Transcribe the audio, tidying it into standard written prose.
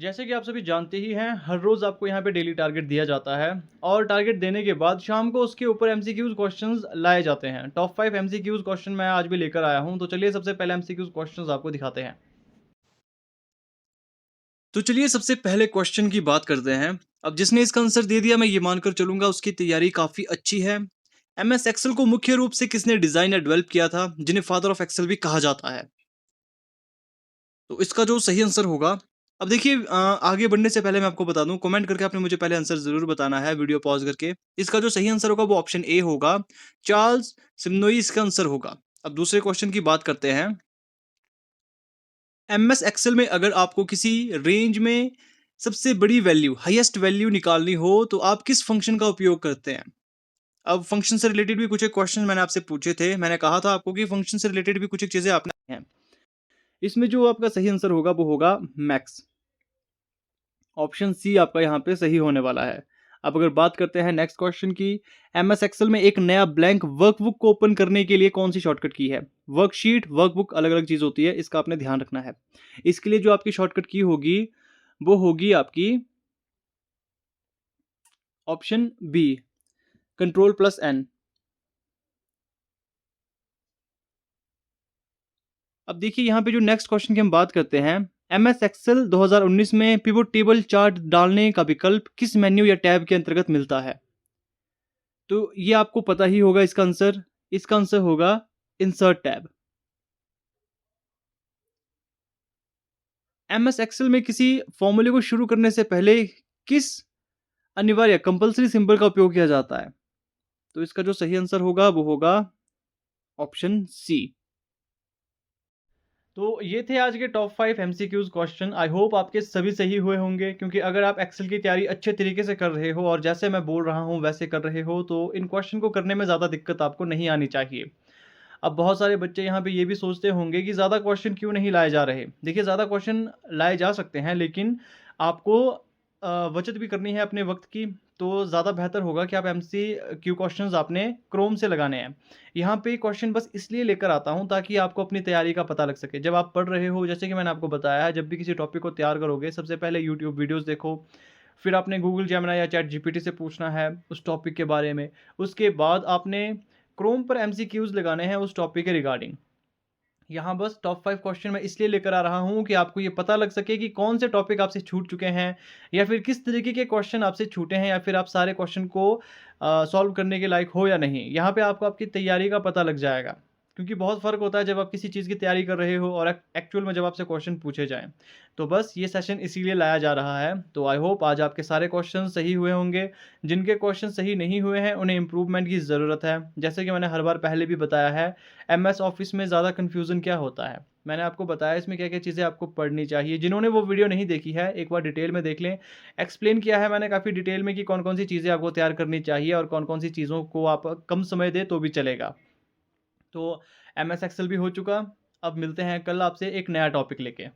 जैसे कि आप सभी जानते ही हैं, हर रोज़ आपको यहाँ पे डेली टारगेट दिया जाता है और टारगेट देने के बाद शाम को उसके ऊपर एमसीक्यूज़ क्वेश्चंस लाए जाते हैं। टॉप 5 एमसीक्यूज़ क्वेश्चन मैं आज भी लेकर आया हूँ, तो चलिए सबसे पहले एमसीक्यूज़ क्वेश्चंस आपको दिखाते हैं। तो चलिए सबसे पहले क्वेश्चन की बात करते हैं। अब जिसने इसका आंसर दे दिया मैं ये मानकर चलूँगा उसकी तैयारी काफ़ी अच्छी है। एमएस एक्सेल को मुख्य रूप से किसने डिज़ाइन या डेवलप किया था, जिन्हें फादर ऑफ एक्सेल भी कहा जाता है? तो इसका जो सही आंसर होगा, अब देखिए आगे बढ़ने से पहले मैं आपको बता दूं, कमेंट करके आपने मुझे पहले आंसर जरूर बताना है वीडियो पॉज करके। इसका जो सही आंसर होगा वो ऑप्शन ए होगा, चार्ल्स सिम्नोई इसका आंसर होगा। अब दूसरे क्वेश्चन की बात करते हैं। एमएस एक्सेल में अगर आपको किसी रेंज में सबसे बड़ी वैल्यू, हाईएस्ट वैल्यू निकालनी हो तो आप किस फंक्शन का उपयोग करते हैं? अब फंक्शन से रिलेटेड भी कुछ एक क्वेश्चन मैंने आपसे पूछे थे, मैंने कहा था आपको कि फंक्शन से रिलेटेड भी कुछ एक चीजें आपने हैं। इसमें जो आपका सही आंसर होगा वो होगा मैक्स। ऑप्शन सी आपका यहाँ पे सही होने वाला है। अब अगर बात करते हैं नेक्स्ट क्वेश्चन की, एमएस एक्सेल में एक नया ब्लैंक वर्कबुक को ओपन करने के लिए कौन सी शॉर्टकट की है? वर्कशीट, वर्कबुक अलग अलग चीज होती है, इसका आपने ध्यान रखना है। इसके लिए जो आपकी शॉर्टकट की होगी वो होगी आपकी ऑप्शन बी, कंट्रोल+N। अब देखिए यहाँ पे जो नेक्स्ट क्वेश्चन की हम बात करते हैं, एमएस एक्सेल 2019 में पिवोट टेबल चार्ट डालने का विकल्प किस मेन्यू या टैब के अंतर्गत मिलता है? तो ये आपको पता ही होगा इसका आंसर। इसका आंसर होगा इंसर्ट टैब। एमएस एक्सेल में किसी फॉर्मूले को शुरू करने से पहले किस अनिवार्य कंपल्सरी सिंबल का उपयोग किया जाता है? तो इसका जो सही आंसर होगा वो होगा ऑप्शन सी। तो ये थे आज के top 5 MCQs question. I hope आपके सभी सही हुए होंगे, क्योंकि अगर आप एक्सेल की तैयारी अच्छे तरीके से कर रहे हो और जैसे मैं बोल रहा हूँ वैसे कर रहे हो, तो इन क्वेश्चन को करने में ज़्यादा दिक्कत आपको नहीं आनी चाहिए। अब बहुत सारे बच्चे यहाँ पे ये भी सोचते होंगे कि ज़्यादा क्वेश्चन क्यों नहीं लाए जा रहे। देखिए, ज़्यादा क्वेश्चन लाए जा सकते हैं, लेकिन आपको बचत भी करनी है अपने वक्त की। तो ज़्यादा बेहतर होगा कि आप एमसीक्यू क्वेश्चंस आपने क्रोम से लगाने हैं। यहाँ पे क्वेश्चन बस इसलिए लेकर आता हूँ ताकि आपको अपनी तैयारी का पता लग सके। जब आप पढ़ रहे हो, जैसे कि मैंने आपको बताया है, जब भी किसी टॉपिक को तैयार करोगे सबसे पहले यूट्यूब वीडियोज़ देखो, फिर आपने गूगल जेमिनी या चैट जीपीटी से पूछना है उस टॉपिक के बारे में। उसके बाद आपने क्रोम पर एमसीक्यूज़ लगाने हैं उस टॉपिक के रिगार्डिंग। यहाँ बस टॉप 5 क्वेश्चन मैं इसलिए लेकर आ रहा हूँ कि आपको ये पता लग सके कि कौन से टॉपिक आपसे छूट चुके हैं, या फिर किस तरीके के क्वेश्चन आपसे छूटे हैं, या फिर आप सारे क्वेश्चन को सॉल्व करने के लायक हो या नहीं। यहाँ पे आपको आपकी तैयारी का पता लग जाएगा, क्योंकि बहुत फ़र्क होता है जब आप किसी चीज़ की तैयारी कर रहे हो और एक्चुअल में जब आपसे क्वेश्चन पूछे जाएँ। तो बस ये सेशन इसीलिए लाया जा रहा है। तो आई होप आज आपके सारे क्वेश्चन सही हुए होंगे। जिनके क्वेश्चन सही नहीं हुए हैं उन्हें इम्प्रूवमेंट की ज़रूरत है। जैसे कि मैंने हर बार पहले भी बताया है, एमएस ऑफिस में ज़्यादा कन्फ्यूज़न क्या होता है। मैंने आपको बताया इसमें क्या-क्या चीज़ें आपको पढ़नी चाहिए। जिन्होंने वो वीडियो नहीं देखी है, एक बार डिटेल में देख लें। एक्सप्लेन किया है मैंने काफ़ी डिटेल में कि कौन-कौन सी चीज़ें आपको तैयार करनी चाहिए और कौन-कौन सी चीज़ों को आप कम समय दें तो भी चलेगा। तो एमएस एक्सेल भी हो चुका। अब मिलते हैं कल आपसे एक नया टॉपिक लेके।